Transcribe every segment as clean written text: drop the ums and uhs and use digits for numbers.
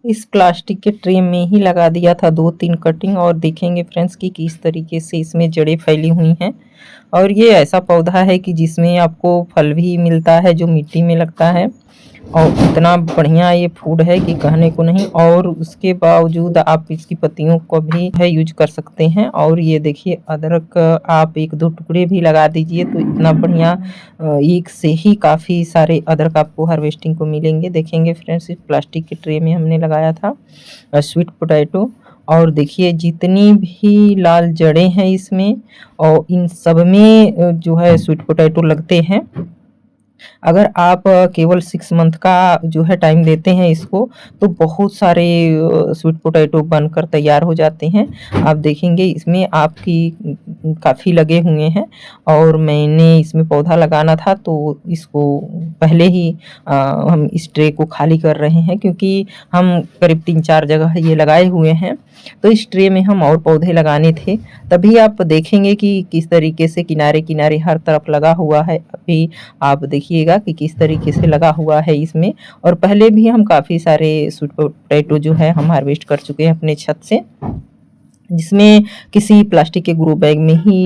इस प्लास्टिक के ट्रे में ही लगा दिया था 2-3 कटिंग, और देखेंगे फ्रेंड्स कि किस तरीके से इसमें जड़ें फैली हुई हैं। और ये ऐसा पौधा है कि जिसमें आपको फल भी मिलता है जो मिट्टी में लगता है, और इतना बढ़िया ये फूड है कि कहने को नहीं। और उसके बावजूद आप इसकी पत्तियों को भी है यूज कर सकते हैं। और ये देखिए अदरक आप 1-2 टुकड़े भी लगा दीजिए तो इतना बढ़िया एक से ही काफ़ी सारे अदरक आपको हार्वेस्टिंग को मिलेंगे। देखेंगे फ्रेंड्स, इस प्लास्टिक के ट्रे में हमने लगाया था स्वीट पोटैटो, और देखिए जितनी भी लाल जड़ें हैं इसमें, और इन सब में जो है स्वीट पोटैटो लगते हैं। अगर आप केवल 6 मंथ का जो है टाइम देते हैं इसको, तो बहुत सारे स्वीट पोटैटो बनकर तैयार हो जाते हैं। आप देखेंगे इसमें आपकी काफ़ी लगे हुए हैं, और मैंने इसमें पौधा लगाना था तो इसको पहले ही हम इस ट्रे को खाली कर रहे हैं, क्योंकि हम करीब 3-4 जगह ये लगाए हुए हैं। तो इस ट्रे में हम और पौधे लगाने थे, तभी आप देखेंगे कि किस तरीके से किनारे-किनारे हर तरफ लगा हुआ है। अभी आप देखिएगा कि किस तरीके से लगा हुआ है इसमें। और पहले भी हम काफ़ी सारे स्वीट पोटैटो जो है हम हार्वेस्ट कर चुके हैं अपने छत से, जिसमें किसी प्लास्टिक के ग्रो बैग में ही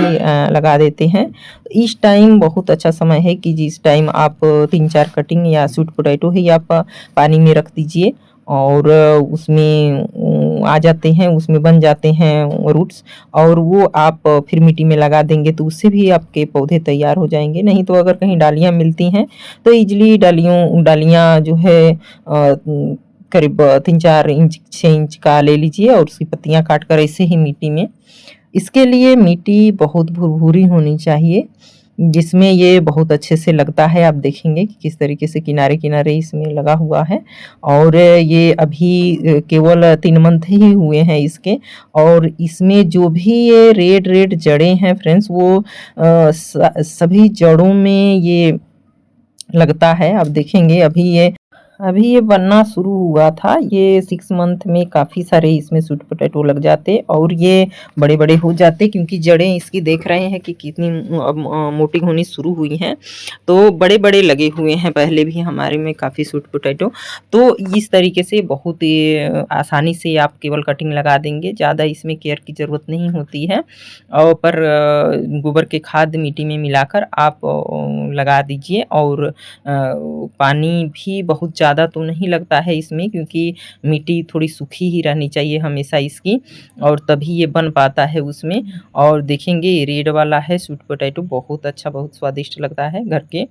लगा देते हैं। इस टाइम बहुत अच्छा समय है कि जिस टाइम आप 3-4 कटिंग या स्वीट पोटैटो ही आप पानी में रख दीजिए, और उसमें आ जाते हैं, उसमें बन जाते हैं रूट्स, और वो आप फिर मिट्टी में लगा देंगे तो उससे भी आपके पौधे तैयार हो जाएंगे। नहीं तो अगर कहीं डालियाँ मिलती हैं तो ईजिली डालियाँ जो है करीब 3-4 इंच 6 इंच का ले लीजिए, और उसकी पत्तियाँ काट कर ऐसे ही मिट्टी में। इसके लिए मिट्टी बहुत भुरभुरी होनी चाहिए, जिसमें ये बहुत अच्छे से लगता है। आप देखेंगे कि किस तरीके से किनारे-किनारे इसमें लगा हुआ है, और ये अभी केवल 3 मंथ ही हुए हैं इसके। और इसमें जो भी ये रेड-रेड जड़ें हैं फ्रेंड्स, वो सभी जड़ों में ये लगता है। आप देखेंगे अभी ये बनना शुरू हुआ था। ये 6 मंथ में काफ़ी सारे इसमें स्वीट पोटैटो लग जाते, और ये बड़े-बड़े हो जाते, क्योंकि जड़ें इसकी देख रहे हैं कि कितनी मोटी होनी शुरू हुई हैं। तो बड़े-बड़े लगे हुए हैं पहले भी हमारे में काफ़ी स्वीट पोटैटो। तो इस तरीके से बहुत ही आसानी से आप केवल कटिंग लगा देंगे, ज़्यादा इसमें केयर की ज़रूरत नहीं होती है। और पर गोबर के खाद मिट्टी में मिलाकर आप लगा दीजिए। और पानी भी बहुत ज़्यादा तो नहीं लगता है इसमें, क्योंकि मिट्टी थोड़ी सूखी ही रहनी चाहिए हमेशा इसकी, और तभी ये बन पाता है उसमें। और देखेंगे ये रेड वाला है स्वीट पोटैटो, बहुत अच्छा, बहुत स्वादिष्ट लगता है घर के।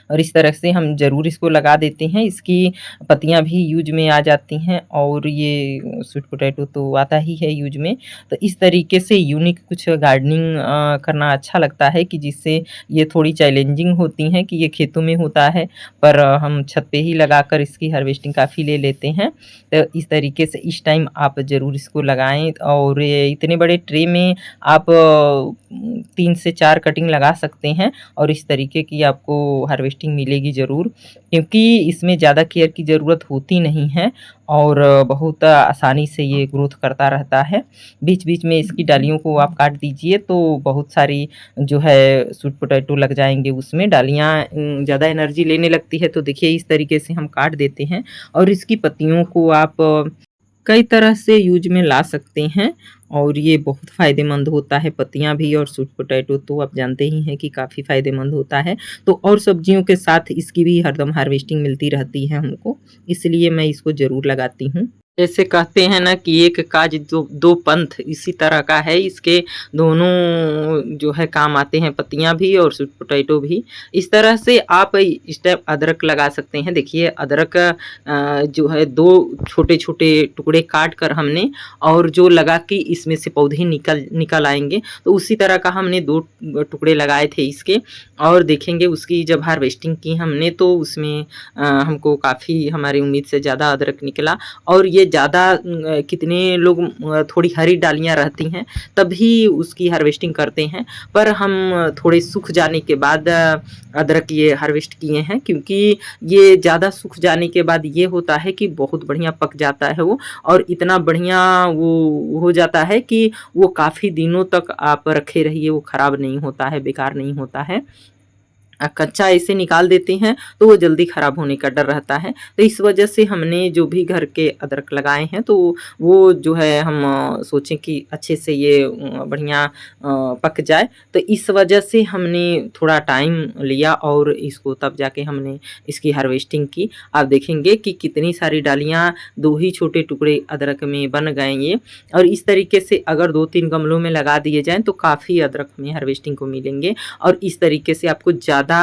और इस तरह से हम ज़रूर इसको लगा देते हैं। इसकी पत्तियाँ भी यूज़ में आ जाती हैं, और ये स्वीट पोटैटो तो आता ही है यूज़ में। तो इस तरीके से यूनिक कुछ गार्डनिंग करना अच्छा लगता है, कि जिससे ये थोड़ी चैलेंजिंग होती हैं कि ये खेतों में होता है, पर हम छत पे ही लगाकर इसकी हार्वेस्टिंग काफ़ी ले लेते हैं। तो इस तरीके से इस टाइम आप ज़रूर इसको लगाएँ, और ये इतने बड़े ट्रे में आप 3 से 4 कटिंग लगा सकते हैं, और इस तरीके की आपको हार्वेस्टिंग मिलेगी ज़रूर, क्योंकि इसमें ज़्यादा केयर की ज़रूरत होती नहीं है, और बहुत आसानी से ये ग्रोथ करता रहता है। बीच-बीच में इसकी डालियों को आप काट दीजिए तो बहुत सारी जो है स्वीट पोटैटो लग जाएँगे उसमें। डालियाँ ज़्यादा एनर्जी लेने लगती है, तो देखिए इस तरीके से हम काट देते हैं, और इसकी पत्तियों को आप कई तरह से यूज में ला सकते हैं, और ये बहुत फ़ायदेमंद होता है। पत्तियाँ भी और स्वीट पोटैटो तो आप जानते ही हैं कि काफ़ी फ़ायदेमंद होता है। तो और सब्जियों के साथ इसकी भी हरदम हार्वेस्टिंग मिलती रहती है हमको, इसलिए मैं इसको ज़रूर लगाती हूँ। जैसे कहते हैं ना कि एक काज दो पंथ, इसी तरह का है। इसके दोनों जो है काम आते हैं, पत्तियाँ भी और स्वीट पोटैटो भी। इस तरह से आप इस टाइप अदरक लगा सकते हैं। देखिए अदरक जो है 2 छोटे-छोटे टुकड़े काट कर हमने, और जो लगा कि इसमें से पौधे निकल आएँगे, तो उसी तरह का हमने 2 टुकड़े लगाए थे इसके। और देखेंगे उसकी जब हार्वेस्टिंग की हमने तो उसमें हमको काफ़ी हमारी उम्मीद से ज़्यादा अदरक निकला। और ये ज़्यादा कितने लोग थोड़ी हरी डालियाँ रहती हैं तभी उसकी हार्वेस्टिंग करते हैं, पर हम थोड़े सूख जाने के बाद अदरक ये हार्वेस्ट किए हैं, क्योंकि ये ज़्यादा सूख जाने के बाद ये होता है कि बहुत बढ़िया पक जाता है वो, और इतना बढ़िया वो हो जाता है कि वो काफ़ी दिनों तक आप रखे रहिए, वो ख़राब नहीं होता है, बेकार नहीं होता है। कच्चा ऐसे निकाल देते हैं तो वो जल्दी ख़राब होने का डर रहता है। तो इस वजह से हमने जो भी घर के अदरक लगाए हैं तो वो जो है हम सोचें कि अच्छे से ये बढ़िया पक जाए। तो इस वजह से हमने थोड़ा टाइम लिया और इसको तब जाके हमने इसकी हार्वेस्टिंग की। आप देखेंगे कि कितनी सारी डालियाँ 2 ही छोटे टुकड़े अदरक में बन गए ये, और इस तरीके से अगर 2-3 गमलों में लगा दिए जाएँ तो काफ़ी अदरक हमें हार्वेस्टिंग को मिलेंगे। और इस तरीके से आपको ज़्यादा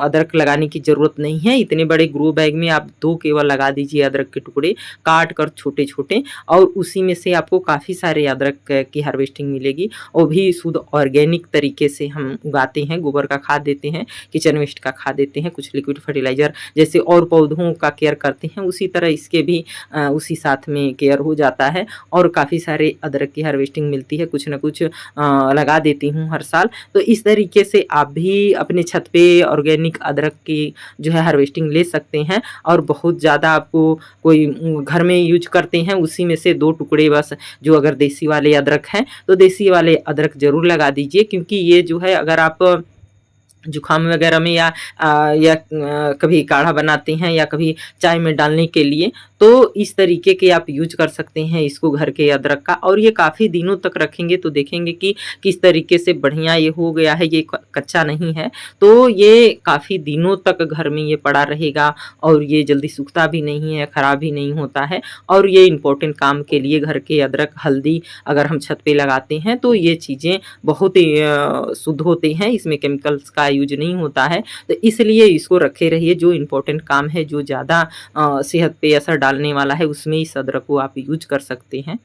अदरक लगाने की ज़रूरत नहीं है। इतने बड़े ग्रो बैग में आप 2 केवल लगा दीजिए अदरक के टुकड़े काट कर छोटे-छोटे, और उसी में से आपको काफ़ी सारे अदरक की हार्वेस्टिंग मिलेगी। वो भी शुद्ध ऑर्गेनिक तरीके से हम उगाते हैं, गोबर का खाद देते हैं, किचन वेस्ट का खाद देते हैं, कुछ लिक्विड फर्टिलाइज़र जैसे और पौधों का केयर करते हैं उसी तरह इसके भी उसी साथ में केयर हो जाता है, और काफ़ी सारे अदरक की हार्वेस्टिंग मिलती है। कुछ न कुछ लगा देती हूँ हर साल। तो इस तरीके से आप भी अपने छत पे ऑर्गेनिक अदरक की जो है हार्वेस्टिंग ले सकते हैं, और बहुत ज़्यादा आपको कोई घर में यूज करते हैं उसी में से 2 टुकड़े बस जो अगर देसी वाले अदरक हैं तो देसी वाले अदरक ज़रूर लगा दीजिए, क्योंकि ये जो है अगर आप जुकाम वगैरह में या कभी काढ़ा बनाते हैं या कभी चाय में डालने के लिए, तो इस तरीके के आप यूज कर सकते हैं इसको घर के अदरक का, और ये काफ़ी दिनों तक रखेंगे तो देखेंगे कि किस तरीके से बढ़िया ये हो गया है। ये कच्चा नहीं है तो ये काफ़ी दिनों तक घर में ये पड़ा रहेगा, और ये जल्दी सूखता भी नहीं है, ख़राब भी नहीं होता है। और ये इम्पोर्टेंट काम के लिए घर के अदरक, हल्दी अगर हम छत पे लगाते हैं तो ये चीज़ें बहुत ही शुद्ध होते हैं, इसमें केमिकल्स का यूज नहीं होता है। तो इसलिए इसको रखे रहिए। जो इम्पोर्टेंट काम है, जो ज़्यादा सेहत पे असर डालने वाला है, उसमें इस अदरक को आप यूज कर सकते हैं।